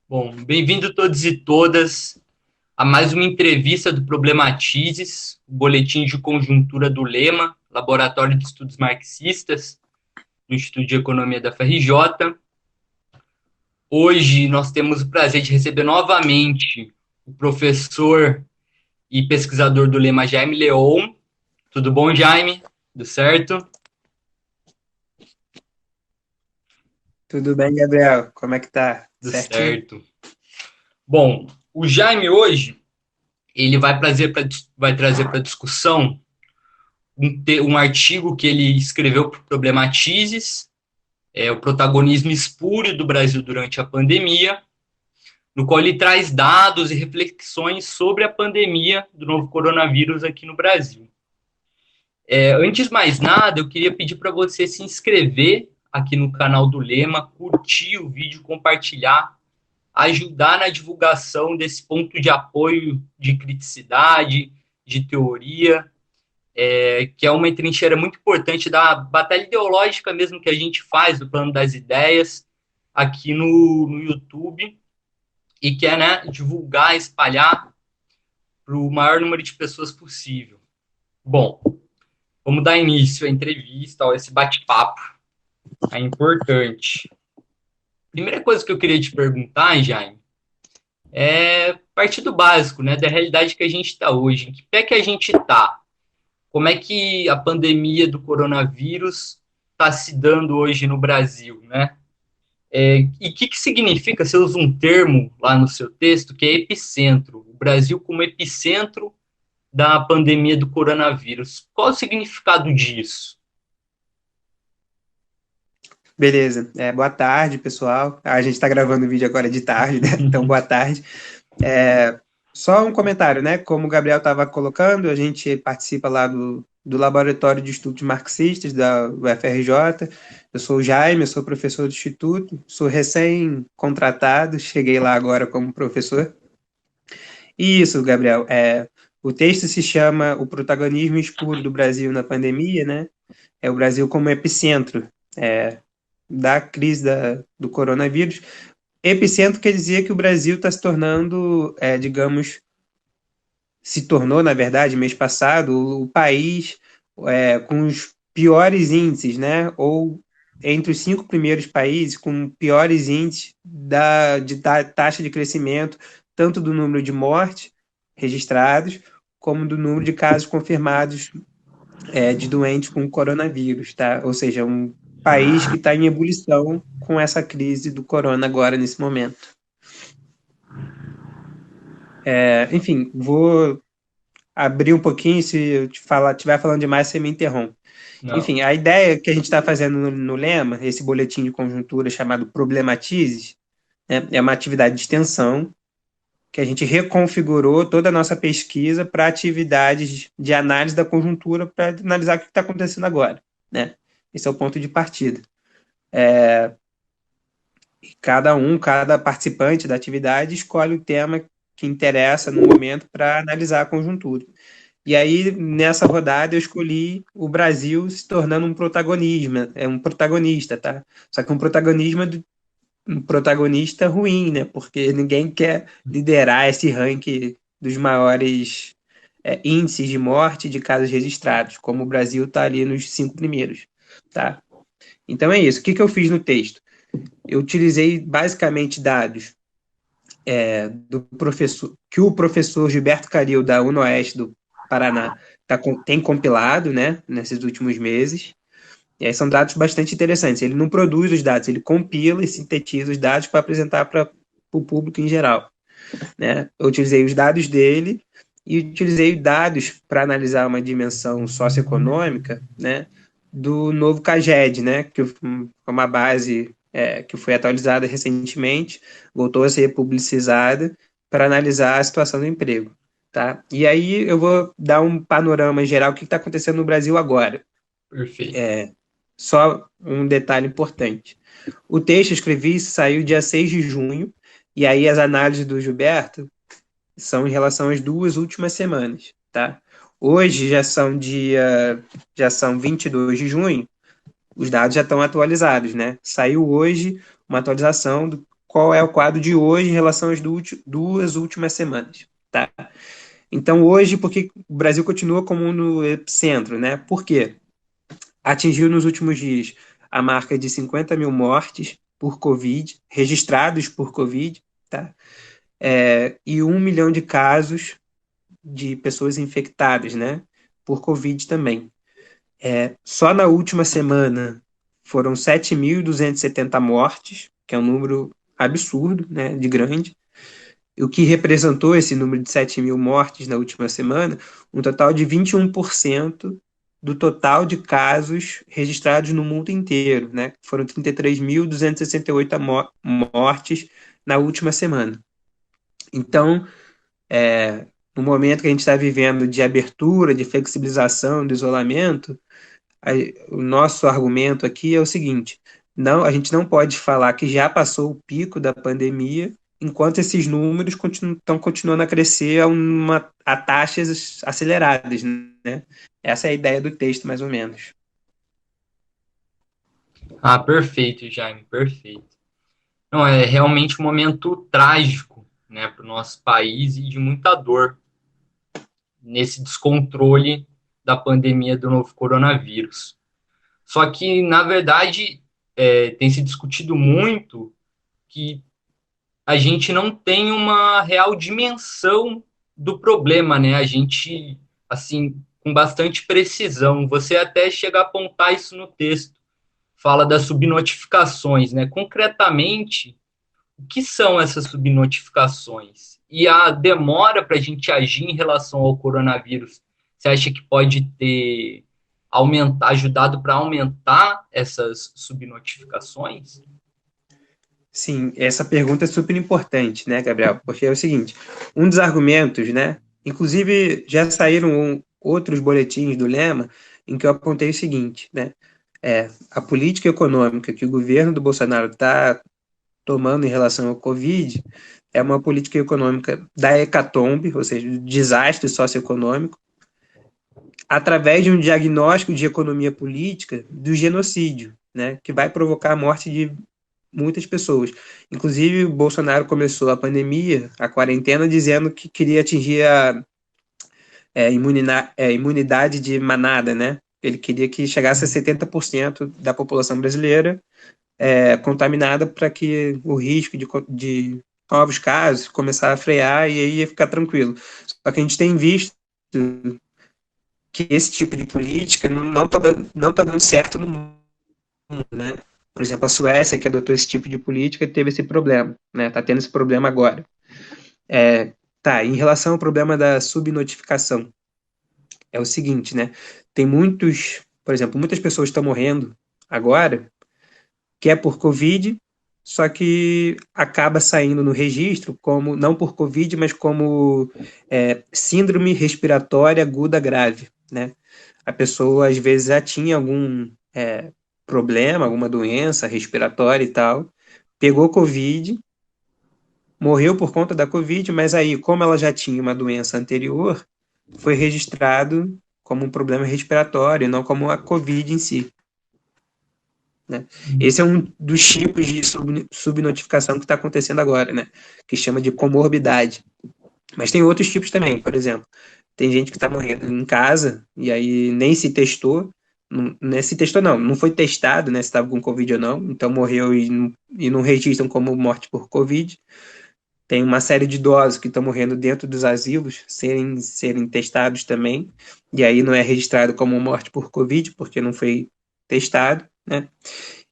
Bom, bem-vindo todos e todas a mais uma entrevista do Problematizes, o boletim de conjuntura do Lema, Laboratório de Estudos Marxistas, no Instituto de Economia da FRJ. Hoje nós temos o prazer de receber novamente o professor e pesquisador do Lema, Jaime Leon. Tudo bom, Jaime? Tudo certo? Tudo bem, Gabriel? Como é que tá? Tudo Certinho? certo. Bom, o Jaime hoje ele vai trazer para discussão um artigo que ele escreveu para o Problematizes, o protagonismo espúrio do Brasil durante a pandemia, no qual ele traz dados e reflexões sobre a pandemia do novo coronavírus aqui no Brasil. Antes de mais nada, eu queria pedir para você se inscrever aqui no canal do Lema, curtir o vídeo, compartilhar, ajudar na divulgação desse ponto de apoio, de criticidade, de teoria, que é uma trincheira muito importante da batalha ideológica mesmo que a gente faz, do plano das ideias, aqui no YouTube, e quer, né, divulgar, espalhar para o maior número de pessoas possível. Bom, vamos dar início à entrevista, a esse bate-papo. É importante. Primeira coisa que eu queria te perguntar, Jaime, é partir do básico, né, da realidade que a gente está hoje. Em que pé que a gente está? Como é que a pandemia do coronavírus está se dando hoje no Brasil, né? E o que significa, você usa um termo lá no seu texto, que é epicentro, o Brasil como epicentro da pandemia do coronavírus. Qual o significado disso? Beleza. Boa tarde, pessoal. A gente está gravando o vídeo agora de tarde, né? Então, boa tarde. Só um comentário, né? Como o Gabriel estava colocando, a gente participa lá do Laboratório de Estudos Marxistas da UFRJ. Eu sou o Jaime, eu sou professor do Instituto, sou recém-contratado, cheguei lá agora como professor. E isso, Gabriel, o texto se chama O Protagonismo Escuro do Brasil na Pandemia, né? É o Brasil como epicentro da crise do coronavírus. Epicentro quer dizer que o Brasil está se tornando, digamos, se tornou, na verdade, mês passado, o país com os piores índices, né? Ou entre os 5 primeiros países com piores índices da taxa de crescimento, tanto do número de mortes registrados, como do número de casos confirmados de doentes com coronavírus, tá? Ou seja, um país que está em ebulição com essa crise do corona agora, nesse momento. Enfim, vou abrir um pouquinho, se eu estiver falando demais, você me interrompe. Não. Enfim, a ideia que a gente está fazendo no Lema, esse boletim de conjuntura chamado Problematizes, né, é uma atividade de extensão que a gente reconfigurou toda a nossa pesquisa para atividades de análise da conjuntura, para analisar o que está acontecendo agora, né? Esse é o ponto de partida. Cada participante da atividade escolhe o tema que interessa no momento para analisar a conjuntura. E aí, nessa rodada, eu escolhi o Brasil se tornando um protagonista, tá? Só que um protagonista ruim, né? Porque ninguém quer liderar esse ranking dos maiores índices de morte de casos registrados, como o Brasil está ali nos 5 primeiros, tá? Então é isso. O que eu fiz no texto? Eu utilizei basicamente dados do professor que o professor Gilberto Caril da UNOeste do Paraná tem compilado, né, nesses últimos meses. E aí são dados bastante interessantes. Ele não produz os dados, ele compila e sintetiza os dados para apresentar para o público em geral, né? Eu utilizei os dados dele e utilizei dados para analisar uma dimensão socioeconômica, né, do novo CAGED, né, que é uma base que foi atualizada recentemente, voltou a ser publicizada para analisar a situação do emprego. Tá? E aí eu vou dar um panorama geral do que está acontecendo no Brasil agora. Perfeito. Só um detalhe importante. O texto que eu escrevi saiu dia 6 de junho, e aí as análises do Gilberto são em relação às 2 últimas semanas. Tá? Hoje já são 22 de junho, os dados já estão atualizados, né? Saiu hoje uma atualização qual é o quadro de hoje em relação às duas últimas semanas, tá? Então, hoje, porque o Brasil continua como no epicentro, né? Por quê? Atingiu nos últimos dias a marca de 50 mil mortes por Covid, registrados por Covid, tá? E 1 milhão de casos de pessoas infectadas, né? Por Covid também. Só na última semana foram 7.270 mortes, que é um número absurdo, né? De grande. O que representou esse número de 7 mil mortes na última semana, um total de 21% do total de casos registrados no mundo inteiro, né? Foram 33.268 mortes na última semana. Então, no momento que a gente está vivendo de abertura, de flexibilização, de isolamento, o nosso argumento aqui é o seguinte: não, a gente não pode falar que já passou o pico da pandemia, enquanto esses números estão continuando a crescer a taxas aceleradas, né? Essa é a ideia do texto, mais ou menos. Ah, perfeito, Jaime, perfeito. Não, é realmente um momento trágico, né, para o nosso país e de muita dor nesse descontrole da pandemia do novo coronavírus. Só que, na verdade, tem se discutido muito que a gente não tem uma real dimensão do problema, né? A gente, assim, com bastante precisão, você até chega a apontar isso no texto, fala das subnotificações, né? Concretamente, o que são essas subnotificações? E a demora para a gente agir em relação ao coronavírus, você acha que pode ter ajudado para aumentar essas subnotificações? Sim, essa pergunta é super importante, né, Gabriel? Porque é o seguinte: um dos argumentos, né? Inclusive, já saíram outros boletins do Lema em que eu apontei o seguinte, né? A política econômica que o governo do Bolsonaro está tomando em relação ao Covid é uma política econômica da hecatombe, ou seja, do desastre socioeconômico, através de um diagnóstico de economia política do genocídio, né, que vai provocar a morte de muitas pessoas. Inclusive, o Bolsonaro começou a pandemia, a quarentena, dizendo que queria atingir a imunidade de manada, né? Ele queria que chegasse a 70% da população brasileira contaminada para que o risco de novos casos começar a frear e aí ia ficar tranquilo. Só que a gente tem visto que esse tipo de política não tá dando certo no mundo, né? Por exemplo, a Suécia, que adotou esse tipo de política, teve esse problema, né? Tá tendo esse problema agora. Em relação ao problema da subnotificação, é o seguinte, né? Tem por exemplo, muitas pessoas estão morrendo agora que é por Covid, só que acaba saindo no registro como, não por Covid, mas como síndrome respiratória aguda grave, né? A pessoa, às vezes, já tinha algum problema, alguma doença respiratória e tal, pegou Covid, morreu por conta da Covid, mas aí, como ela já tinha uma doença anterior, foi registrado como um problema respiratório, não como a Covid em si. Né? Esse é um dos tipos de subnotificação que está acontecendo agora, né? Que chama de comorbidade. Mas tem outros tipos também, por exemplo, tem gente que está morrendo em casa e aí nem se testou, não foi testado, né, se estava com Covid ou não, então morreu e não registram como morte por Covid. Tem uma série de idosos que estão morrendo dentro dos asilos sem serem testados também, e aí não é registrado como morte por Covid, porque não foi testado, né?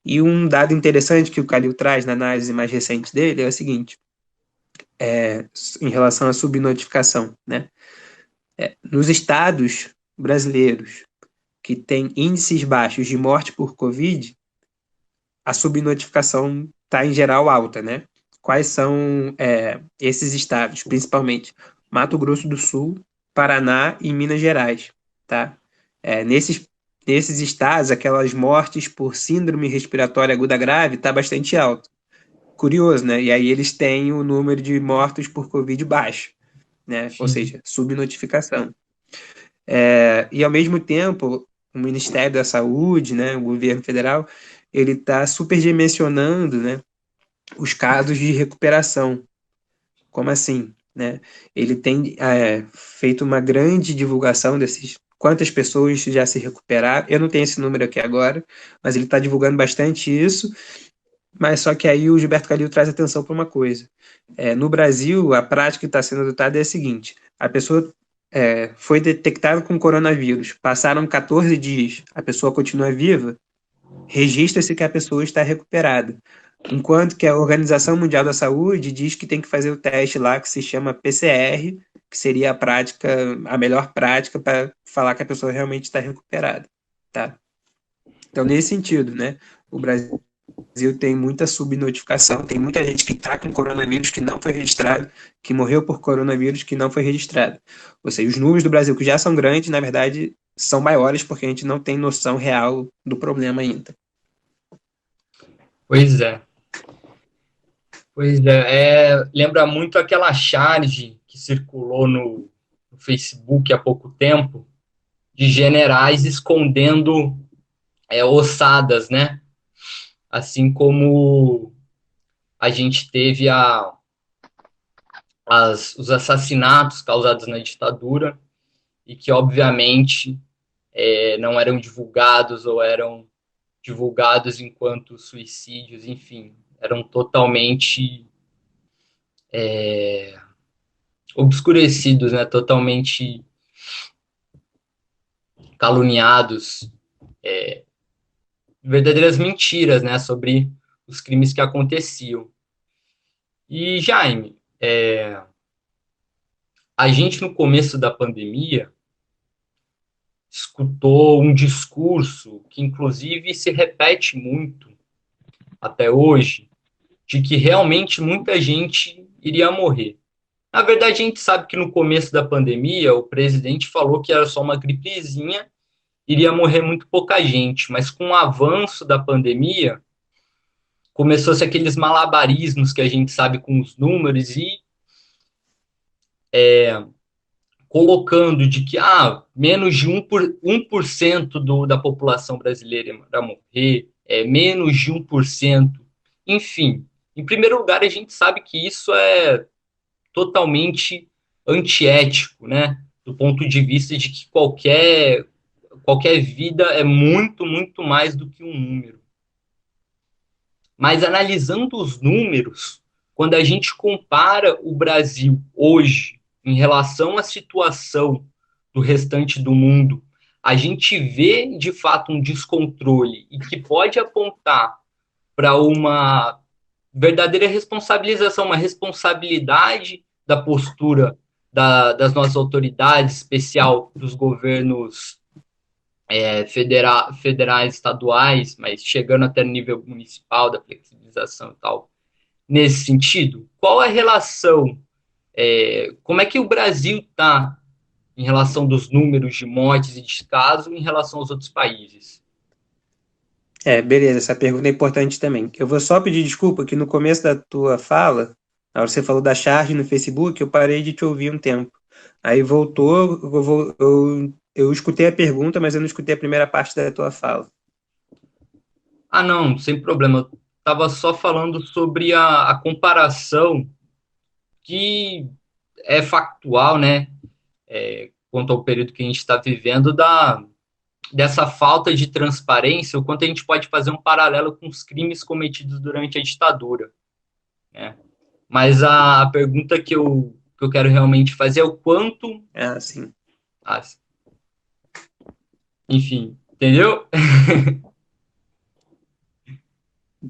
E um dado interessante que o Calil traz na análise mais recente dele é o seguinte, em relação à subnotificação, né? Nos estados brasileiros que têm índices baixos de morte por Covid, a subnotificação está em geral alta, né? Quais são esses estados? Principalmente Mato Grosso do Sul, Paraná e Minas Gerais, tá? Nesses estados, aquelas mortes por síndrome respiratória aguda grave está bastante alto. Curioso, né? E aí eles têm o número de mortos por Covid baixo, né? Ou Sim. seja, subnotificação. E ao mesmo tempo, o Ministério da Saúde, né, o governo federal, ele está superdimensionando, né, os casos de recuperação. Como assim, né? Ele tem feito uma grande divulgação desses quantas pessoas já se recuperaram. Eu não tenho esse número aqui agora, mas ele está divulgando bastante isso. Mas só que aí o Gilberto Calil traz atenção para uma coisa. No Brasil, a prática que está sendo adotada é a seguinte: a pessoa foi detectada com coronavírus, passaram 14 dias, a pessoa continua viva, registra-se que a pessoa está recuperada. Enquanto que a Organização Mundial da Saúde diz que tem que fazer o teste lá que se chama PCR, que seria a melhor prática para falar que a pessoa realmente está recuperada, tá? Então, nesse sentido, né, o Brasil tem muita subnotificação, tem muita gente que está com coronavírus que não foi registrado, que morreu por coronavírus que não foi registrado. Ou seja, os números do Brasil que já são grandes, na verdade, são maiores porque a gente não tem noção real do problema ainda. Pois é. Pois lembra muito aquela charge que circulou no Facebook há pouco tempo, de generais escondendo ossadas, né? Assim como a gente teve os assassinatos causados na ditadura e que, obviamente, não eram divulgados ou eram divulgados enquanto suicídios, enfim, eram totalmente obscurecidos, né? Totalmente caluniados, verdadeiras mentiras, né? Sobre os crimes que aconteciam. E, Jaime, a gente no começo da pandemia escutou um discurso que, inclusive, se repete muito até hoje, de que realmente muita gente iria morrer. Na verdade, a gente sabe que no começo da pandemia, o presidente falou que era só uma gripezinha, iria morrer muito pouca gente, mas com o avanço da pandemia, começou-se aqueles malabarismos que a gente sabe com os números e colocando de que menos de 1% da população brasileira vai morrer, menos de 1%. Enfim, em primeiro lugar, a gente sabe que isso é totalmente antiético, né? Do ponto de vista de que qualquer vida é muito, muito mais do que um número. Mas analisando os números, quando a gente compara o Brasil hoje em relação à situação do restante do mundo, a gente vê de fato um descontrole e que pode apontar para uma verdadeira responsabilização, uma responsabilidade da postura das nossas autoridades, especial dos governos federais, estaduais, mas chegando até no nível municipal, da flexibilização e tal. Nesse sentido, qual a relação, como é que o Brasil está em relação dos números de mortes e de casos em relação aos outros países? Beleza, essa pergunta é importante também. Eu vou só pedir desculpa que no começo da tua fala, na hora que você falou da charge no Facebook, eu parei de te ouvir um tempo. Aí voltou, eu escutei a pergunta, mas eu não escutei a primeira parte da tua fala. Não, sem problema. Eu estava só falando sobre a comparação que é factual, né? Quanto ao período que a gente está vivendo, dessa falta de transparência, o quanto a gente pode fazer um paralelo com os crimes cometidos durante a ditadura, né? Mas a pergunta que eu quero realmente fazer é o quanto. Sim. Enfim, entendeu?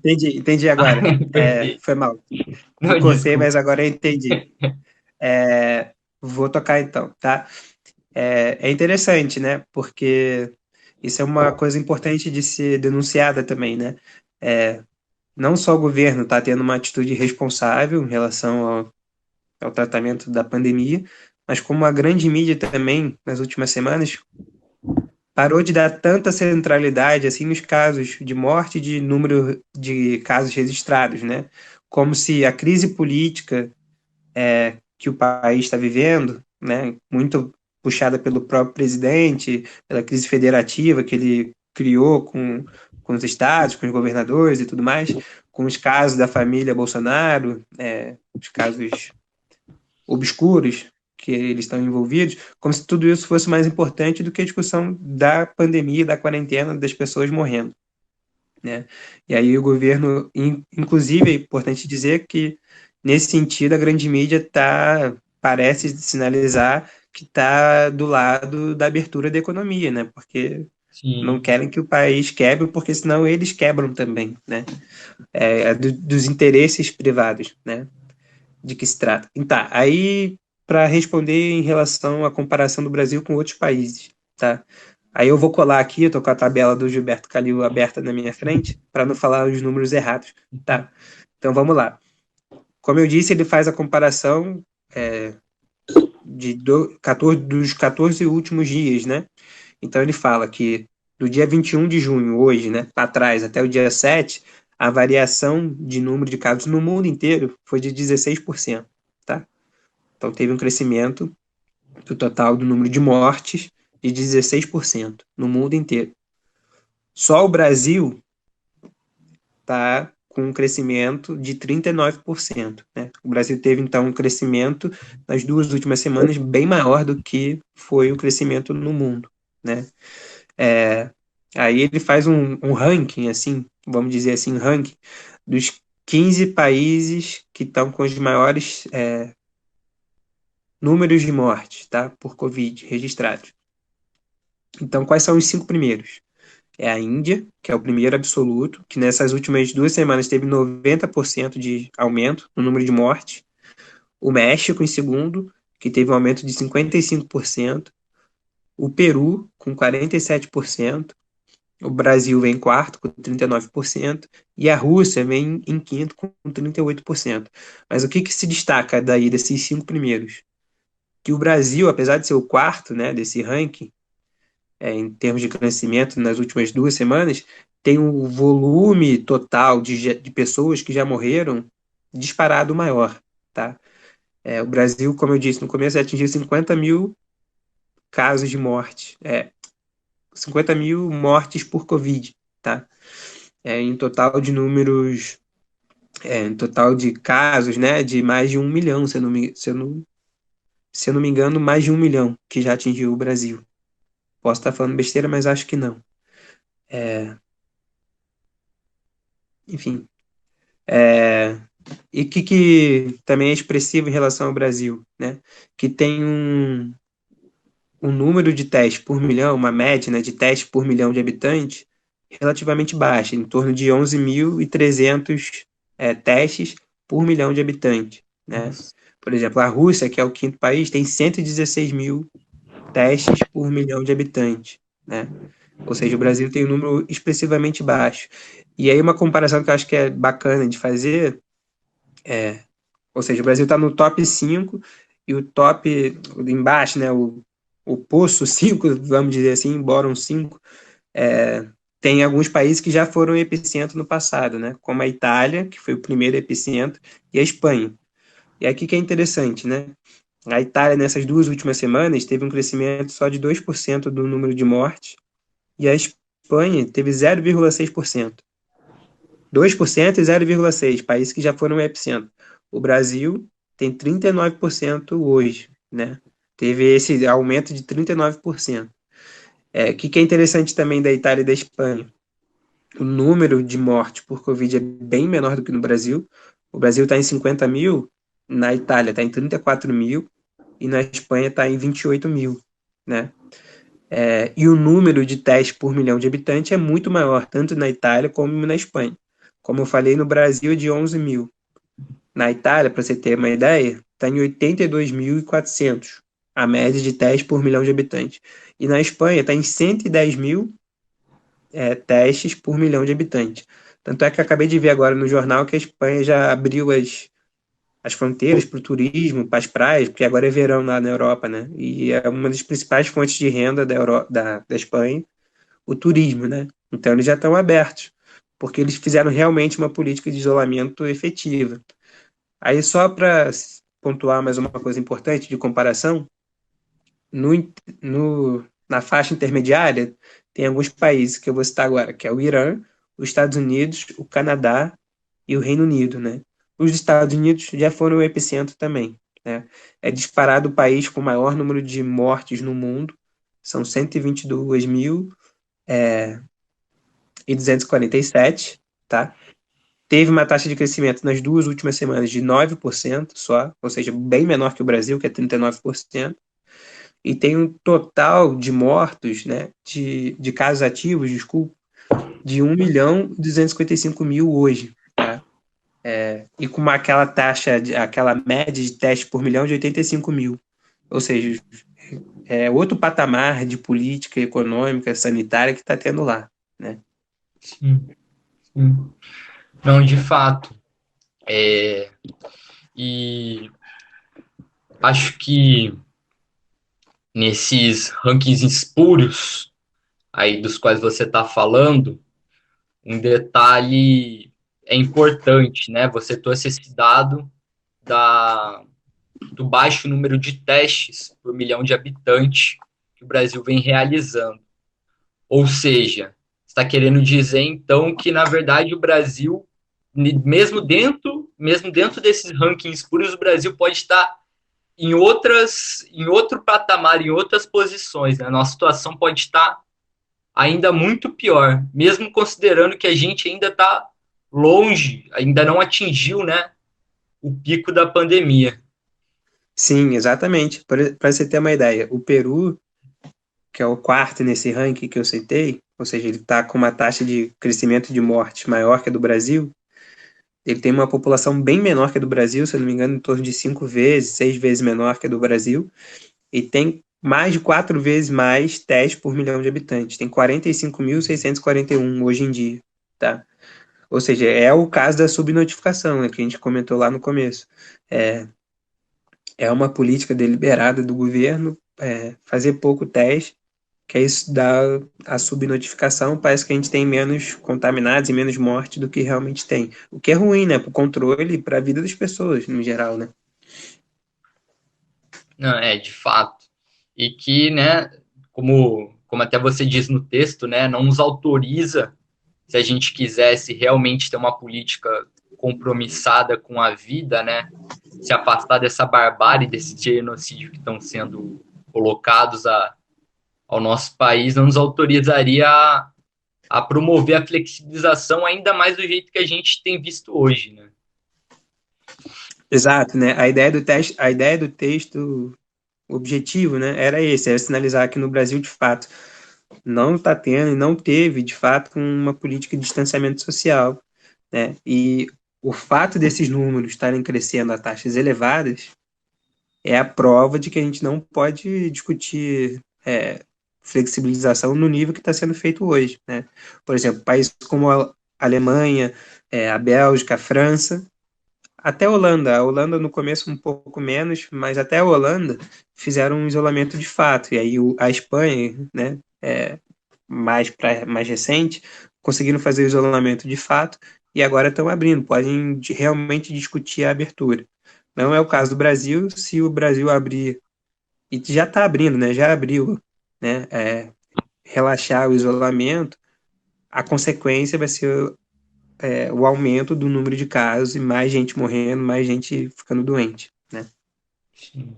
Entendi agora. Perfeito. Foi mal. Me Não, cortei, desculpa. mas agora eu entendi. Vou tocar então, tá? É interessante, né? Porque isso é uma coisa importante de ser denunciada também, né? Não só o governo está tendo uma atitude responsável em relação ao tratamento da pandemia, mas como a grande mídia também, nas últimas semanas, parou de dar tanta centralidade assim nos casos de morte e de número de casos registrados, né? Como se a crise política que o país está vivendo, né, muito puxada pelo próprio presidente, pela crise federativa que ele criou com os estados, com os governadores e tudo mais, com os casos da família Bolsonaro, os casos obscuros que eles estão envolvidos, como se tudo isso fosse mais importante do que a discussão da pandemia, da quarentena, das pessoas morrendo, né? E aí o governo, inclusive, é importante dizer que, nesse sentido, a grande mídia parece sinalizar que está do lado da abertura da economia, né? Porque não Sim. querem que o país quebre, porque senão eles quebram também, né? Dos interesses privados, né? De que se trata. E tá, aí para responder em relação à comparação do Brasil com outros países, tá? Aí eu vou colar aqui, eu tô com a tabela do Gilberto Calil aberta na minha frente, para não falar os números errados, tá? Então vamos lá. Como eu disse, ele faz a comparação dos 14 últimos dias, né? Então ele fala que do dia 21 de junho, hoje, né, para trás, até o dia 7, a variação de número de casos no mundo inteiro foi de 16%, tá? Então teve um crescimento do total do número de mortes de 16% no mundo inteiro. Só o Brasil está com um crescimento de 39%, né? O Brasil teve, então, um crescimento nas 2 últimas semanas bem maior do que foi o crescimento no mundo, né? Aí ele faz um ranking, assim, vamos dizer assim, ranking dos 15 países que estão com os maiores números de mortes, tá? Por Covid registrados. Então, quais são os 5 primeiros? É a Índia, que é o primeiro absoluto, que nessas últimas 2 semanas teve 90% de aumento no número de mortes. O México, em segundo, que teve um aumento de 55%. O Peru, com 47%. O Brasil vem em quarto, com 39%. E a Rússia vem em quinto, com 38%. Mas o que se destaca daí desses 5 primeiros? Que o Brasil, apesar de ser o quarto, né, desse ranking, em termos de crescimento nas últimas 2 semanas, tem um volume total de pessoas que já morreram disparado maior, tá? O Brasil, como eu disse no começo, atingiu 50 mil casos de morte, 50 mil mortes por Covid, tá? Em total de números, em total de casos, né, de mais de 1 milhão, se eu não me engano, mais de 1 milhão que já atingiu o Brasil. Posso estar falando besteira, mas acho que não. Enfim, e o que também é expressivo em relação ao Brasil, né? Que tem um número de testes por milhão, uma média, né, de testes por milhão de habitantes relativamente baixa, em torno de 11.300 testes por milhão de habitantes, né? Nossa. Por exemplo, a Rússia, que é o quinto país, tem 116 mil testes por milhão de habitantes, né? Ou seja, o Brasil tem um número expressivamente baixo. E aí uma comparação que eu acho que é bacana de fazer, ou seja, o Brasil está no top 5 e o top embaixo, né, o poço 5, vamos dizer assim, bottom 5, tem alguns países que já foram epicentro no passado, né, como a Itália, que foi o primeiro epicentro, e a Espanha. E aqui que é interessante, né? A Itália, nessas 2 últimas semanas, teve um crescimento só de 2% do número de mortes, e a Espanha teve 0,6%. 2% e 0,6%, países que já foram epicentro. O Brasil tem 39% hoje, né? Teve esse aumento de 39%. O que é interessante também da Itália e da Espanha? O número de mortes por Covid é bem menor do que no Brasil. O Brasil está em 50 mil, na Itália está em 34 mil e na Espanha está em 28 mil, né? E o número de testes por milhão de habitantes é muito maior, tanto na Itália como na Espanha. Como eu falei, no Brasil é de 11 mil. Na Itália, para você ter uma ideia, está em 82.400 a média de testes por milhão de habitantes. E na Espanha está em 110 mil testes por milhão de habitantes. Tanto é que eu acabei de ver agora no jornal que a Espanha já abriu as fronteiras para o turismo, para as praias, porque agora é verão lá na Europa, né? E é uma das principais fontes de renda da Espanha, o turismo, né? Então eles já estão abertos, porque eles fizeram realmente uma política de isolamento efetiva. Aí só para pontuar mais uma coisa importante de comparação, no, na faixa intermediária tem alguns países que eu vou citar agora, que é o Irã, os Estados Unidos, o Canadá e o Reino Unido, né? Os Estados Unidos já foram o epicentro também, né? É disparado o país com o maior número de mortes no mundo, são 122.247, tá? Teve uma taxa de crescimento nas 2 últimas semanas de 9% só, ou seja, bem menor que o Brasil, que é 39%, e tem um total de mortos, né, de casos ativos, desculpa, de 1.255.000 hoje, tá? E com aquela taxa, aquela média de teste por milhão de 85 mil. Ou seja, é outro patamar de política econômica, sanitária que está tendo lá, né? Sim, sim. Não, de fato. E acho que nesses rankings espúrios aí dos quais você está falando, um detalhe é importante, né? Você trouxe esse dado da, do baixo número de testes por milhão de habitantes que o Brasil vem realizando. Ou seja, está querendo dizer então que na verdade o Brasil, mesmo dentro desses rankings puros, o Brasil pode estar em outro patamar, em outras posições, né? A nossa situação pode estar ainda muito pior, mesmo considerando que a gente ainda está longe, ainda não atingiu, né, o pico da pandemia. Sim, exatamente. Para você ter uma ideia, o Peru, que é o quarto nesse ranking que eu citei, ou seja, ele está com uma taxa de crescimento de mortes maior que a do Brasil. Ele tem uma população bem menor que a do Brasil, se eu não me engano, em torno de 5 vezes, 6 vezes menor que a do Brasil, e tem mais de 4 vezes mais testes por milhão de habitantes. Tem 45.641 hoje em dia, tá? Ou seja, é o caso da subnotificação, né, que a gente comentou lá no começo. É, é uma política deliberada do governo fazer pouco teste, que é isso dá a subnotificação, parece que a gente tem menos contaminados e menos morte do que realmente tem. O que é ruim, né, para o controle e para a vida das pessoas, no geral, né? Não, de fato. E que, né, como até você diz no texto, né, não nos autoriza, se a gente quisesse realmente ter uma política compromissada com a vida, né, se afastar dessa barbárie, desse genocídio que estão sendo colocados ao nosso país, não nos autorizaria a promover a flexibilização ainda mais do jeito que a gente tem visto hoje, né? Exato, né? A ideia do teste, a ideia do texto, o objetivo, né, era esse, era sinalizar que no Brasil, de fato, não está tendo e não teve, de fato, uma política de distanciamento social, né? E o fato desses números estarem crescendo a taxas elevadas é a prova de que a gente não pode discutir flexibilização no nível que está sendo feito hoje, né? Por exemplo, países como a Alemanha, a Bélgica, a França, até a Holanda no começo um pouco menos, mas até a Holanda fizeram um isolamento de fato, e aí a Espanha, né, mais recente, conseguiram fazer o isolamento de fato, e agora estão abrindo, podem realmente discutir a abertura. Não é o caso do Brasil, se o Brasil abrir, e já está abrindo, né, já abriu, né, relaxar o isolamento, a consequência vai ser o aumento do número de casos e mais gente morrendo, mais gente ficando doente, né? Sim.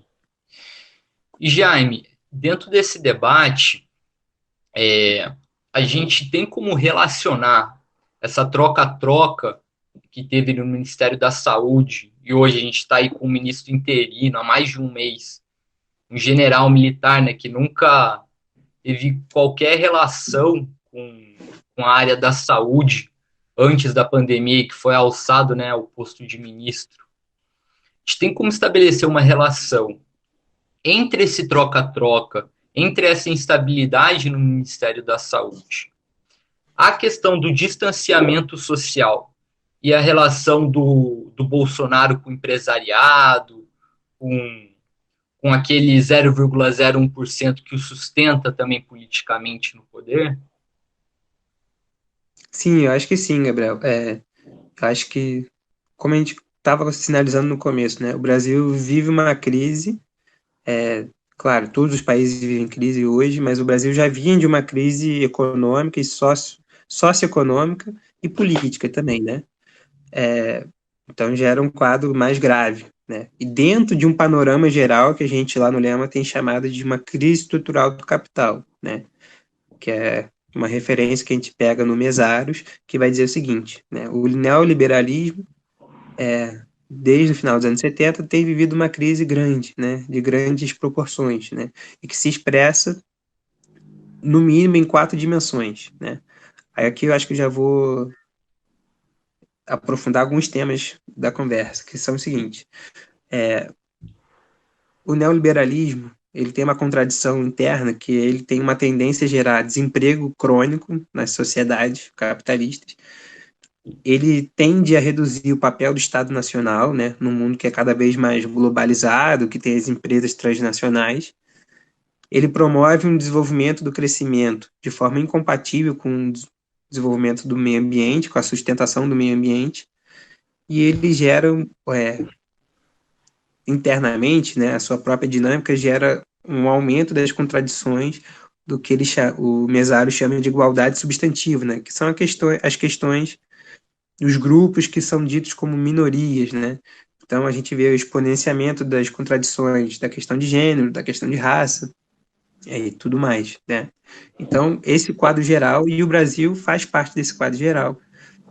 E Jaime, dentro desse debate, a gente tem como relacionar essa troca-troca que teve no Ministério da Saúde, e hoje a gente está aí com o ministro interino há mais de um mês, um general militar, né, que nunca teve qualquer relação com a área da saúde antes da pandemia, que foi alçado, né, ao posto de ministro. A gente tem como estabelecer uma relação entre esse troca-troca, entre essa instabilidade no Ministério da Saúde, a questão do distanciamento social e a relação do Bolsonaro com o empresariado, com aquele 0,01% que o sustenta também politicamente no poder? Sim, eu acho que sim, Gabriel. Eu acho que, como a gente estava sinalizando no começo, né? O Brasil vive uma crise. Claro, todos os países vivem crise hoje, mas o Brasil já vinha de uma crise econômica e socioeconômica e política também, né? Então já era um quadro mais grave, né? E dentro de um panorama geral que a gente lá no Lema tem chamado de uma crise estrutural do capital, né? Que é uma referência que a gente pega no Mesaros, que vai dizer o seguinte, né? O neoliberalismo, desde o final dos anos 70, tem vivido uma crise grande, né? De grandes proporções, né? E que se expressa, no mínimo, em 4 dimensões, né? Aí aqui eu acho que eu já vou aprofundar alguns temas da conversa, que são o seguinte: o neoliberalismo ele tem uma contradição interna que ele tem uma tendência a gerar desemprego crônico nas sociedades capitalistas. Ele tende a reduzir o papel do Estado Nacional, né, num mundo que é cada vez mais globalizado, que tem as empresas transnacionais. Ele promove um desenvolvimento do crescimento de forma incompatível com o desenvolvimento do meio ambiente, com a sustentação do meio ambiente, e ele gera internamente, né, a sua própria dinâmica gera um aumento das contradições do que o Mesário chama de igualdade substantiva, né, que são as questões dos grupos que são ditos como minorias, né. Então a gente vê o exponenciamento das contradições da questão de gênero, da questão de raça e tudo mais, né. Então esse quadro geral, e o Brasil faz parte desse quadro geral.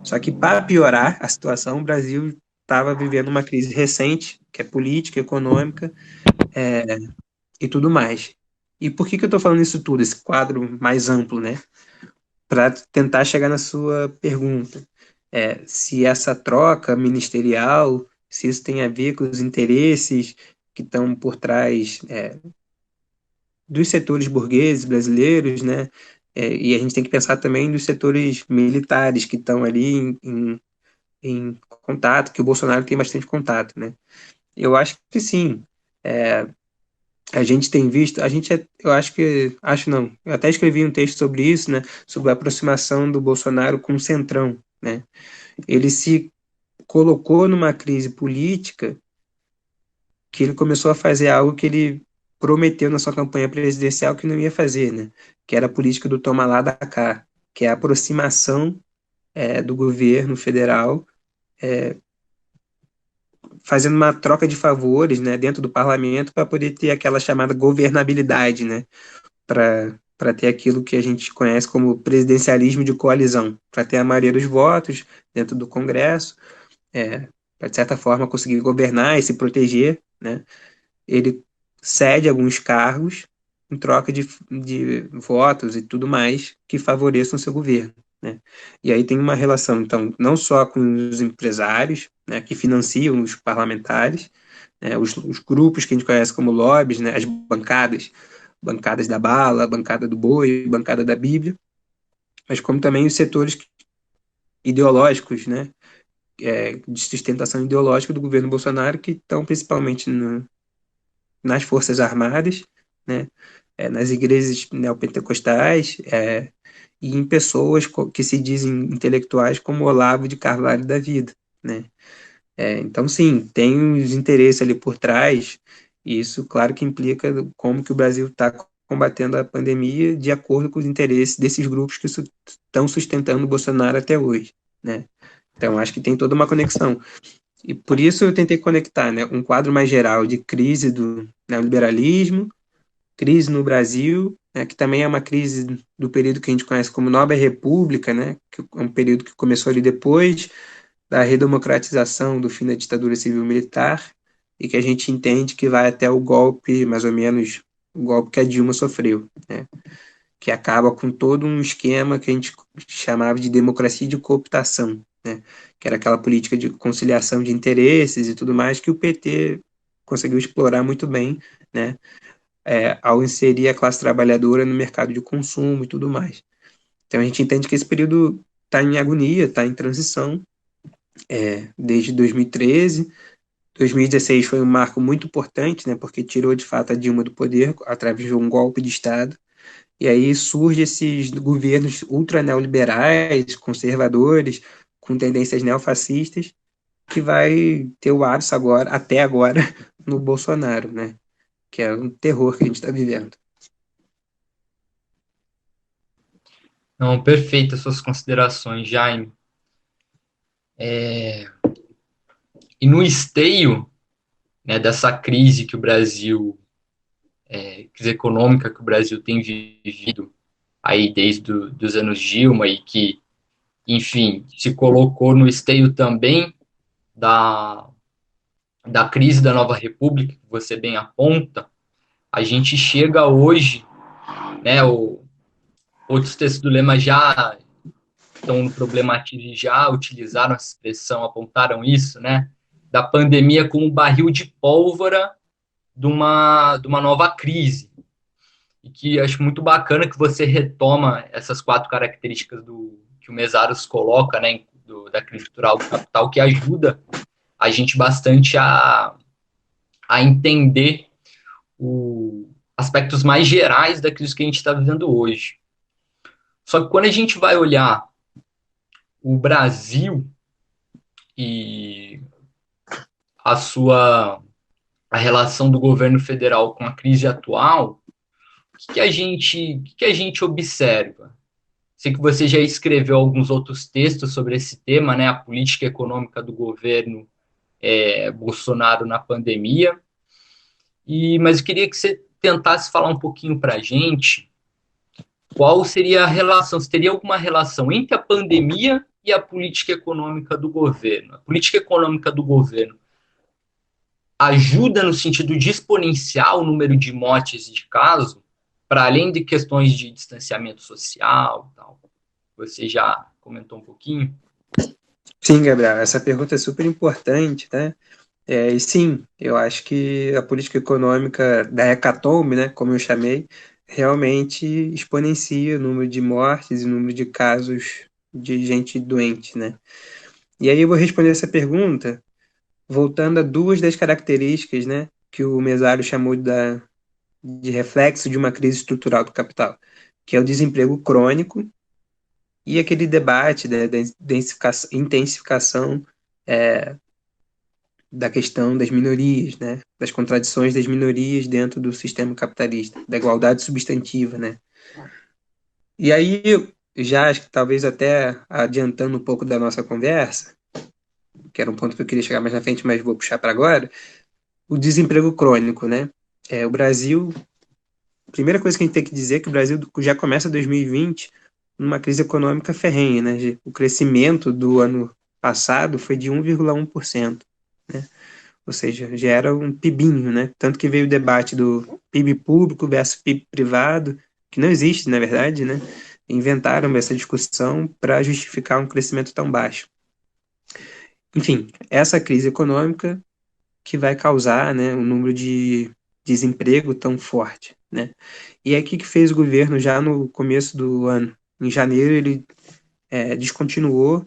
Só que para piorar a situação, o Brasil estava vivendo uma crise recente, que é política, econômica, e tudo mais. E por que eu estou falando isso tudo, esse quadro mais amplo, né? Para tentar chegar na sua pergunta. Se essa troca ministerial, se isso tem a ver com os interesses que estão por trás dos setores burgueses brasileiros, né? E a gente tem que pensar também dos setores militares que estão ali em contato, que o Bolsonaro tem bastante contato, né? Eu acho que sim. A gente tem visto, eu acho não, eu até escrevi um texto sobre isso, né, sobre a aproximação do Bolsonaro com o Centrão, né? Ele se colocou numa crise política que ele começou a fazer algo que ele prometeu na sua campanha presidencial que não ia fazer, né? Que era a política do toma lá da cá, que é a aproximação do governo federal, fazendo uma troca de favores, né, dentro do parlamento para poder ter aquela chamada governabilidade, né? Para ter aquilo que a gente conhece como presidencialismo de coalizão, para ter a maioria dos votos dentro do Congresso, para, de certa forma, conseguir governar e se proteger, né? Ele cede alguns cargos em troca de votos e tudo mais que favoreçam o seu governo, né? E aí tem uma relação, então, não só com os empresários, né, que financiam os parlamentares, né, os grupos que a gente conhece como lobbies, né, as bancadas da bala, bancada do boi, bancada da Bíblia, mas como também os setores ideológicos, né, de sustentação ideológica do governo Bolsonaro, que estão principalmente nas Forças Armadas, né, nas igrejas neopentecostais, e em pessoas que se dizem intelectuais como Olavo de Carvalho da vida, né. Então, sim, tem os interesses ali por trás, e isso, claro, que implica como que o Brasil está combatendo a pandemia de acordo com os interesses desses grupos que estão sustentando o Bolsonaro até hoje, né? Então, acho que tem toda uma conexão. E por isso eu tentei conectar, né, um quadro mais geral de crise do neoliberalismo, crise no Brasil, né, que também é uma crise do período que a gente conhece como Nova República, né, que é um período que começou ali depois da redemocratização do fim da ditadura civil-militar e que a gente entende que vai até o golpe, mais ou menos, o golpe que a Dilma sofreu, né? Que acaba com todo um esquema que a gente chamava de democracia de cooptação, né? Que era aquela política de conciliação de interesses e tudo mais que o PT conseguiu explorar muito bem, né? Ao inserir a classe trabalhadora no mercado de consumo e tudo mais. Então a gente entende que esse período está em agonia, está em transição, desde 2013. 2016 foi um marco muito importante, né, porque tirou de fato a Dilma do poder através de um golpe de Estado. E aí surge esses governos ultra neoliberais, conservadores, com tendências neofascistas, que vai ter o ápice agora, até agora, no Bolsonaro, né? Que é um terror que a gente está vivendo. Não, perfeitas suas considerações, Jaime. E no esteio, né, dessa crise que o Brasil, crise econômica que o Brasil tem vivido aí desde os anos Dilma e que, enfim, se colocou no esteio também da, da crise da nova república, que você bem aponta, a gente chega hoje, né, outros textos do Lema já estão no Problematize, já utilizaram essa expressão, apontaram isso, né, da pandemia como um barril de pólvora de uma nova crise. E que acho muito bacana que você retoma essas quatro características que o Mesaros coloca, né, da crise estrutural do capital, que ajuda a gente bastante a entender os aspectos mais gerais da crise que a gente está vivendo hoje. Só que quando a gente vai olhar o Brasil e a sua a relação do governo federal com a crise atual, o que a gente observa? Sei que você já escreveu alguns outros textos sobre esse tema, né? A política econômica do governo Bolsonaro na pandemia. Mas eu queria que você tentasse falar um pouquinho para a gente qual seria a relação, se teria alguma relação entre a pandemia e a política econômica do governo. A política econômica do governo ajuda no sentido de exponenciar o número de mortes e de casos, para além de questões de distanciamento social e tal. Você já comentou um pouquinho? Sim, Gabriel, essa pergunta é super importante, né? E sim, eu acho que a política econômica da hecatombe, né, como eu chamei, realmente exponencia o número de mortes e o número de casos de gente doente, né? E aí eu vou responder essa pergunta voltando a duas das características, né, que o Mesário chamou de reflexo de uma crise estrutural do capital, que é o desemprego crônico e aquele debate da intensificação da questão das minorias, né, das contradições das minorias dentro do sistema capitalista, da igualdade substantiva, né. E aí, já acho que talvez até adiantando um pouco da nossa conversa, que era um ponto que eu queria chegar mais na frente, mas vou puxar para agora, o desemprego crônico, né. O Brasil, a primeira coisa que a gente tem que dizer é que o Brasil já começa 2020 numa crise econômica ferrenha, né. O crescimento do ano passado foi de 1,1%, né? Ou seja, já era um PIBinho, né? Tanto que veio o debate do PIB público versus PIB privado, que não existe, na verdade, né? Inventaram essa discussão para justificar um crescimento tão baixo. Enfim, essa crise econômica que vai causar, né, um número de desemprego tão forte, né? E aí, o que fez o governo já no começo do ano? Em janeiro, ele descontinuou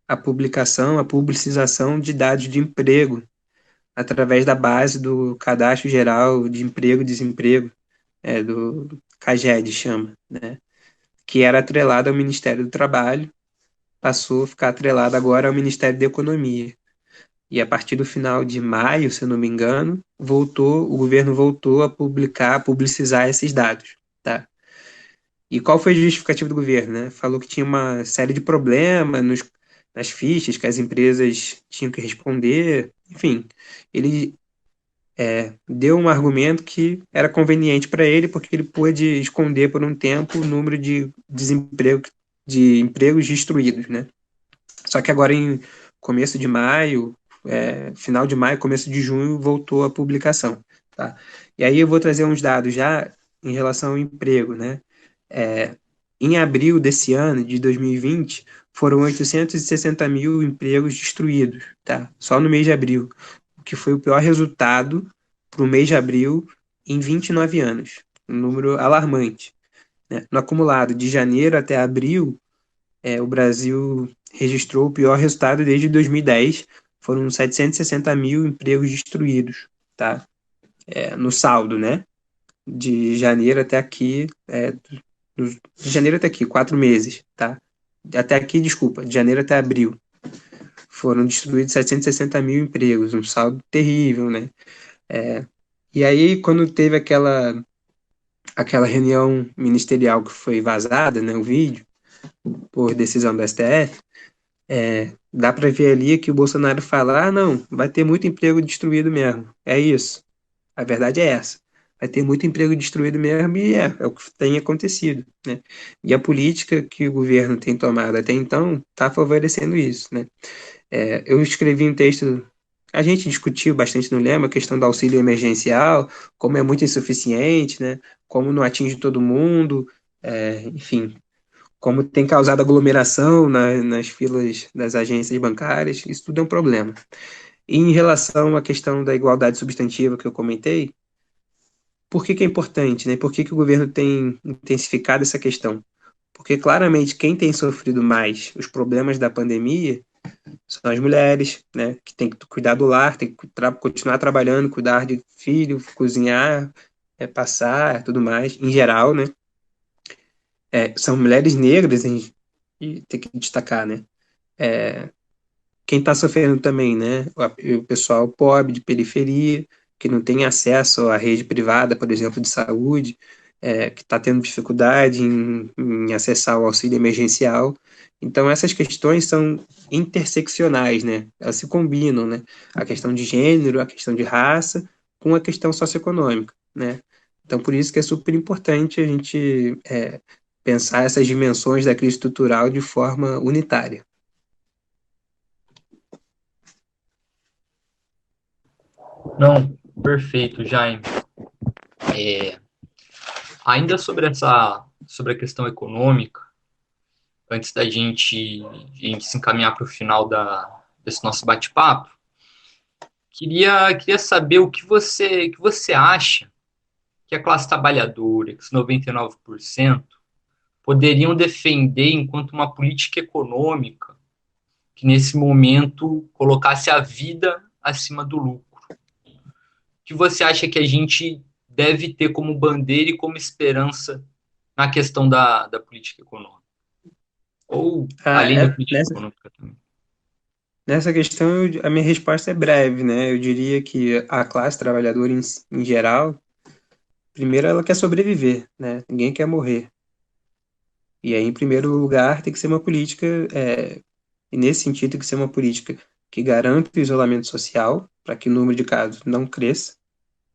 a publicação, a publicização de dados de emprego através da base do Cadastro Geral de Emprego e Desemprego, do CAGED chama, né? Que era atrelado ao Ministério do Trabalho, passou a ficar atrelado agora ao Ministério da Economia. E a partir do final de maio, se eu não me engano, o governo voltou a publicizar esses dados, tá? E qual foi a justificativa do governo, né? Falou que tinha uma série de problemas nas fichas que as empresas tinham que responder, enfim, ele deu um argumento que era conveniente para ele, porque ele pôde esconder por um tempo o número de de empregos destruídos, né? Só que agora em começo de maio, final de maio, começo de junho, voltou a publicação, tá? E aí eu vou trazer uns dados já em relação ao emprego, né? Em abril desse ano, de 2020, foram 860 mil empregos destruídos, tá? Só no mês de abril, o que foi o pior resultado para o mês de abril em 29 anos. Um número alarmante, né? No acumulado de janeiro até abril, o Brasil registrou o pior resultado desde 2010, foram 760 mil empregos destruídos, tá? No saldo, né? De janeiro até aqui, de janeiro até aqui, 4 meses, tá? Até aqui, desculpa, de janeiro até abril. Foram destruídos 760 mil empregos, um saldo terrível, né? E aí, quando teve aquela reunião ministerial que foi vazada, né, o vídeo, por decisão do STF, Dá para ver ali que o Bolsonaro fala: ah, não, vai ter muito emprego destruído mesmo. É isso. A verdade é essa. Vai ter muito emprego destruído mesmo e é o que tem acontecido, né? E a política que o governo tem tomado até então está favorecendo isso, né? Eu escrevi um texto, a gente discutiu bastante no Lema a questão do auxílio emergencial, como é muito insuficiente, né? Como não atinge todo mundo, enfim, como tem causado aglomeração nas filas das agências bancárias, isso tudo é um problema. E em relação à questão da igualdade substantiva que eu comentei, por que que é importante, né? Por que que o governo tem intensificado essa questão? Porque claramente quem tem sofrido mais os problemas da pandemia são as mulheres, né? Que tem que cuidar do lar, tem que continuar trabalhando, cuidar de filho, cozinhar, passar, tudo mais, em geral, né? São mulheres negras, e tem que destacar, né? Quem está sofrendo também, né? O pessoal pobre, de periferia, que não tem acesso à rede privada, por exemplo, de saúde, que está tendo dificuldade em acessar o auxílio emergencial. Então, essas questões são interseccionais, né? Elas se combinam, né? A questão de gênero, a questão de raça, com a questão socioeconômica, né? Então, por isso que é super importante a gente pensar essas dimensões da crise estrutural de forma unitária. Não, perfeito, Jaime. Ainda sobre a questão econômica, antes da gente se encaminhar para o final desse nosso bate-papo, queria saber que você acha que a classe trabalhadora, que os 99%, poderiam defender enquanto uma política econômica que, nesse momento, colocasse a vida acima do lucro. O que você acha que a gente deve ter como bandeira e como esperança na questão da política econômica? Ou Ah, além da política econômica também? nessa questão, a minha resposta é breve, né? Eu diria que a classe trabalhadora em geral, primeiro ela quer sobreviver, né? Ninguém quer morrer. E aí, em primeiro lugar, tem que ser uma política, e nesse sentido, tem que ser uma política que garanta o isolamento social, para que o número de casos não cresça,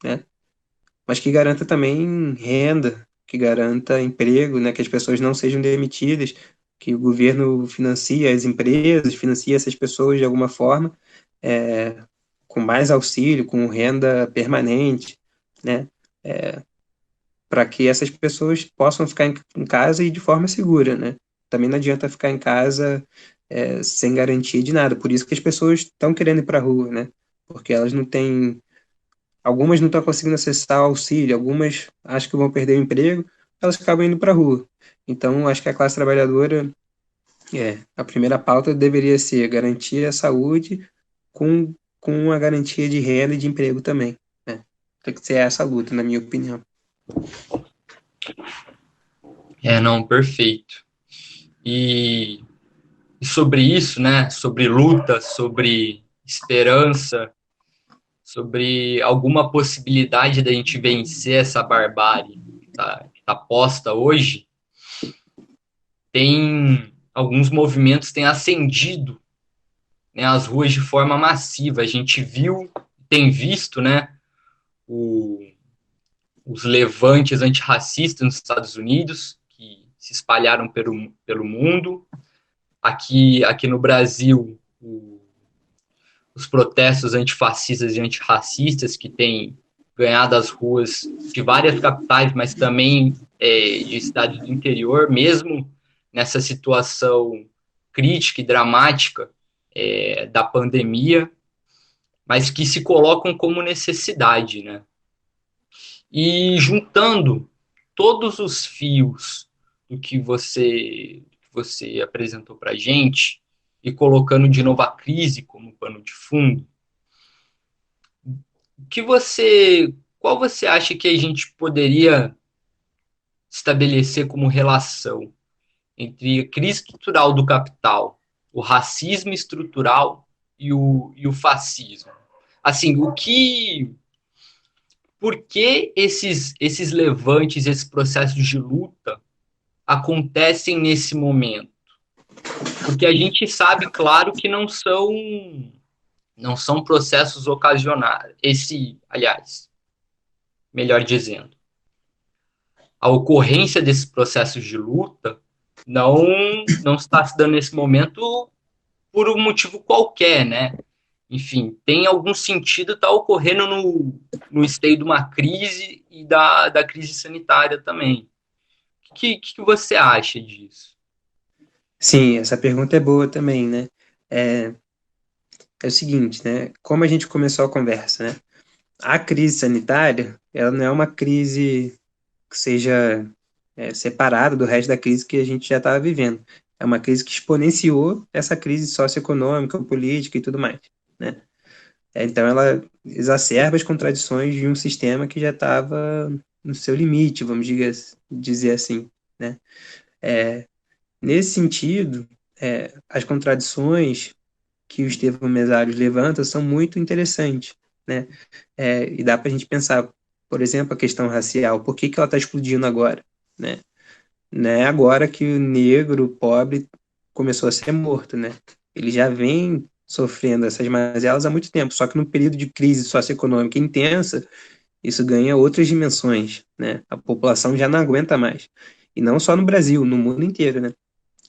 né? Mas que garanta também renda, que garanta emprego, né? Que as pessoas não sejam demitidas, que o governo financia as empresas, financia essas pessoas de alguma forma, é, com mais auxílio, com renda permanente, né? Para que essas pessoas possam ficar em casa e de forma segura, né? Também não adianta ficar em casa sem garantia de nada. Por isso que as pessoas estão querendo ir para a rua, né? Porque elas não têm, algumas não estão conseguindo acessar o auxílio, algumas acham que vão perder o emprego, elas acabam indo para a rua. Então, acho que a classe trabalhadora, a primeira pauta deveria ser garantir a saúde com a garantia de renda e de emprego também, né? Tem que ser essa luta, na minha opinião. Não, perfeito. E, e sobre isso, né? Sobre luta, sobre esperança, sobre alguma possibilidade da gente vencer essa barbárie que tá posta hoje, tem alguns movimentos têm ascendido, né, as ruas de forma massiva. A gente viu, tem visto, né, o, os levantes antirracistas nos Estados Unidos, que se espalharam pelo mundo. Aqui no Brasil, os protestos antifascistas e antirracistas que têm ganhado as ruas de várias capitais, mas também de cidades do interior, mesmo nessa situação crítica e dramática da pandemia, mas que se colocam como necessidade, né? E juntando todos os fios do que você apresentou para a gente e colocando de novo a crise como pano de fundo, qual você acha que a gente poderia estabelecer como relação entre a crise estrutural do capital, o racismo estrutural e o fascismo? Assim, por que esses levantes, esses processos de luta acontecem nesse momento? Porque a gente sabe, claro, que não são processos ocasionais. Aliás, melhor dizendo, a ocorrência desses processos de luta não não está se dando nesse momento por um motivo qualquer, né? Enfim, tem algum sentido estar ocorrendo no esteio de uma crise e da crise sanitária também. O que você acha disso? Sim, essa pergunta é boa também, né? É, é o seguinte, né? Como a gente começou a conversa, né? A crise sanitária, ela não é uma crise que seja separada do resto da crise que a gente já estava vivendo. É uma crise que exponenciou essa crise socioeconômica, política e tudo mais, né? Então ela exacerba as contradições de um sistema que já estava no seu limite, vamos dizer assim, né? Nesse sentido, as contradições que o Estevão Mesaros levanta são muito interessantes, né? E dá para a gente pensar, por exemplo, a questão racial, por que que ela está explodindo agora, né? Não é agora que o negro, o pobre, começou a ser morto, né? Ele já vem sofrendo essas mazelas há muito tempo, só que num período de crise socioeconômica intensa, isso ganha outras dimensões, né? A população já não aguenta mais. E não só no Brasil, no mundo inteiro, né?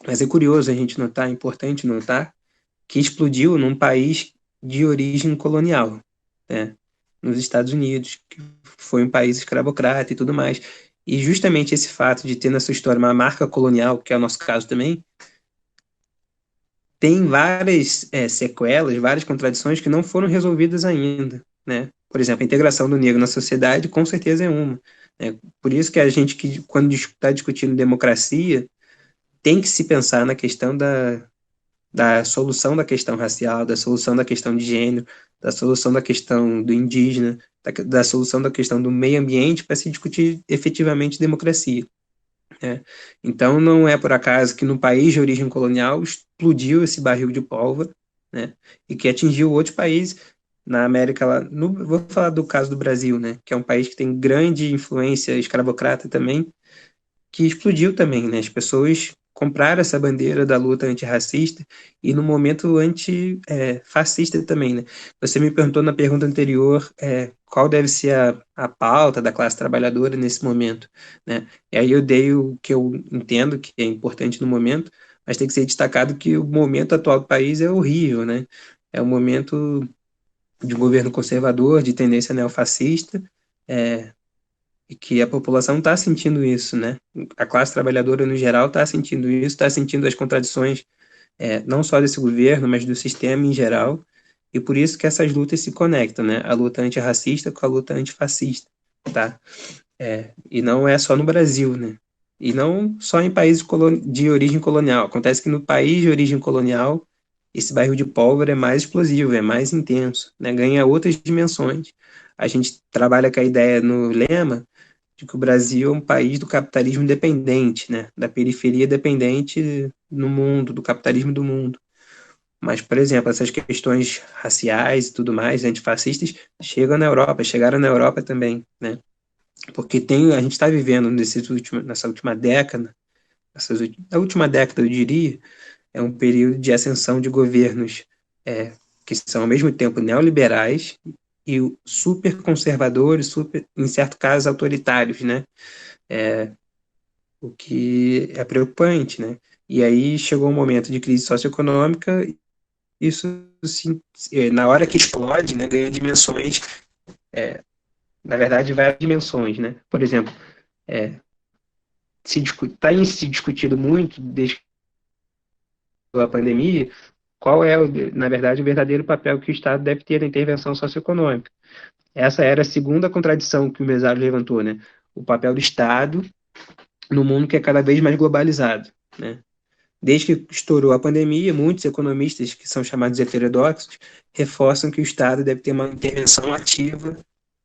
Mas é curioso a gente notar, é importante notar, que explodiu num país de origem colonial, né? Nos Estados Unidos, que foi um país escravocrata e tudo mais. E justamente esse fato de ter na sua história uma marca colonial, que é o nosso caso também, tem várias sequelas, várias contradições que não foram resolvidas ainda, né? Por exemplo, a integração do negro na sociedade, com certeza é uma. Né? Por isso que a gente, quando está discutindo democracia, tem que se pensar na questão da solução da questão racial, da solução da questão de gênero, da solução da questão do indígena, da solução da questão do meio ambiente para se discutir efetivamente democracia. Né? Então, não é por acaso que no país de origem colonial explodiu esse barril de pólvora, né? E que atingiu outros países na América lá. Vou falar do caso do Brasil, né? Que é um país que tem grande influência escravocrata também, que explodiu também, né? As pessoas compraram essa bandeira da luta antirracista e no momento antifascista também, né? Você me perguntou na pergunta anterior qual deve ser a pauta da classe trabalhadora nesse momento, né? E aí eu dei o que eu entendo que é importante no momento, mas tem que ser destacado que o momento atual do país é horrível, né? É um momento de um governo conservador, de tendência neofascista, é, e que a população está sentindo isso, né? A classe trabalhadora no geral está sentindo isso, está sentindo as contradições, não só desse governo, mas do sistema em geral, e por isso que essas lutas se conectam, né? A luta antirracista com a luta antifascista, tá? E não é só no Brasil, né? E não só em países de origem colonial. Acontece que no país de origem colonial, esse barril de pólvora é mais explosivo, é mais intenso, né? Ganha outras dimensões. A gente trabalha com a ideia no lema de que o Brasil é um país do capitalismo dependente, né? Da periferia dependente no mundo, do capitalismo do mundo. Mas, por exemplo, essas questões raciais e tudo mais, antifascistas, chegaram na Europa também, né? Porque a gente está vivendo nessa última década, na última década, eu diria, é um período de ascensão de governos que são ao mesmo tempo neoliberais e super conservadores, super, em certo caso, autoritários, né? O que é preocupante, né? E aí chegou um momento de crise socioeconômica, isso, na hora que explode, né, ganha dimensões, na verdade, várias dimensões, né? Por exemplo, tem se discutido muito desde a pandemia qual é, na verdade, o verdadeiro papel que o Estado deve ter na intervenção socioeconômica. Essa era a segunda contradição que o Mesário levantou, né? O papel do Estado no mundo que é cada vez mais globalizado, né? Desde que estourou a pandemia, muitos economistas, que são chamados heterodoxos, reforçam que o Estado deve ter uma intervenção ativa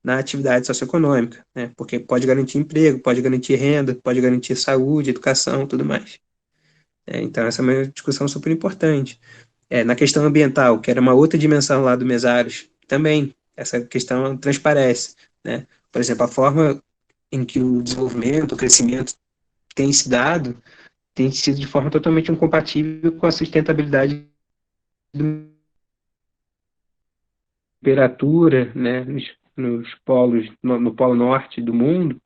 na atividade socioeconômica, né? Porque pode garantir emprego, pode garantir renda, pode garantir saúde, educação, tudo mais. Então, essa é uma discussão super importante. Na questão ambiental, que era uma outra dimensão lá do Mesaros, também essa questão transparece, né? Por exemplo, a forma em que o desenvolvimento, o crescimento tem se dado tem sido de forma totalmente incompatível com a sustentabilidade da temperatura, né, nos polos, no polo norte do mundo,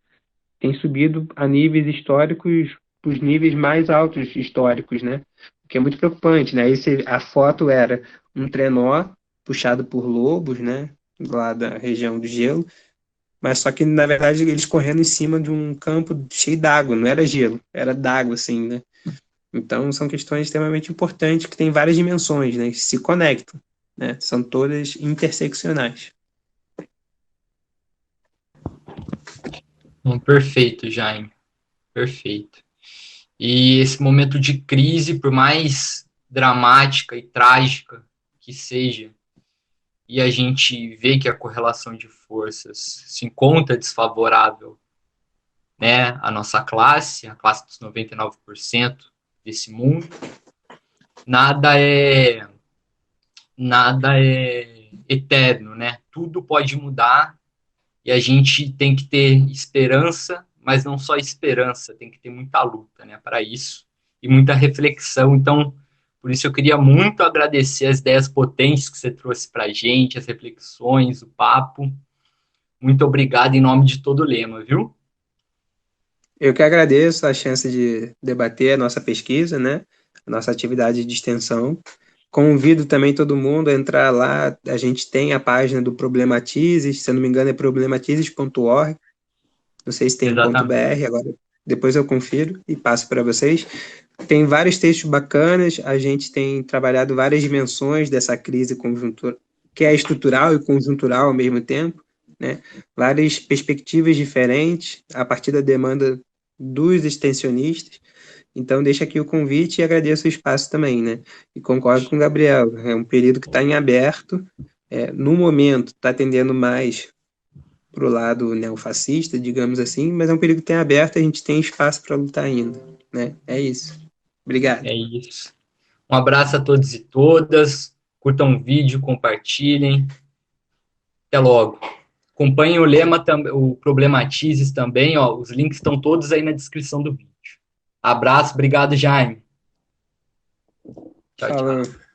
tem subido a níveis históricos, os níveis mais altos históricos, né? O que é muito preocupante, né? A foto era um trenó puxado por lobos, né? Lá da região do gelo, mas só que na verdade eles correndo em cima de um campo cheio d'água, não era gelo, era d'água, assim, né? Então são questões extremamente importantes que têm várias dimensões, né? Que se conectam, né? São todas interseccionais. Perfeito, Jaime. Perfeito. E esse momento de crise, por mais dramática e trágica que seja, e a gente vê que a correlação de forças se encontra desfavorável, né, à nossa classe, a classe dos 99% desse mundo, nada é nada é eterno, né? Tudo pode mudar e a gente tem que ter esperança, mas não só esperança, tem que ter muita luta, né, para isso e muita reflexão. Então, por isso eu queria muito agradecer as ideias potentes que você trouxe para a gente, as reflexões, o papo. Muito obrigado em nome de todo o Lema, viu? Eu que agradeço a chance de debater a nossa pesquisa, né? A nossa atividade de extensão. Convido também todo mundo a entrar lá. A gente tem a página do Problematizes, se eu não me engano é problematizes.org. Não sei se tem um ponto Exatamente. .br, agora depois eu confiro e passo para vocês. Tem vários textos bacanas, a gente tem trabalhado várias dimensões dessa crise conjuntural, que é estrutural e conjuntural ao mesmo tempo, né? Várias perspectivas diferentes a partir da demanda dos extensionistas. Então, deixa aqui o convite e agradeço o espaço também, né? E concordo com o Gabriel, é um período que está em aberto, no momento está tendendo mais para o lado neofascista, digamos assim, mas é um período que tem aberto e a gente tem espaço para lutar ainda, né? É isso. Obrigado. É isso. Um abraço a todos e todas. Curtam o vídeo, compartilhem. Até logo. Acompanhem o Lema, o Problematizes também, ó. Os links estão todos aí na descrição do vídeo. Abraço, obrigado, Jaime. Tchau, tchau. Falando.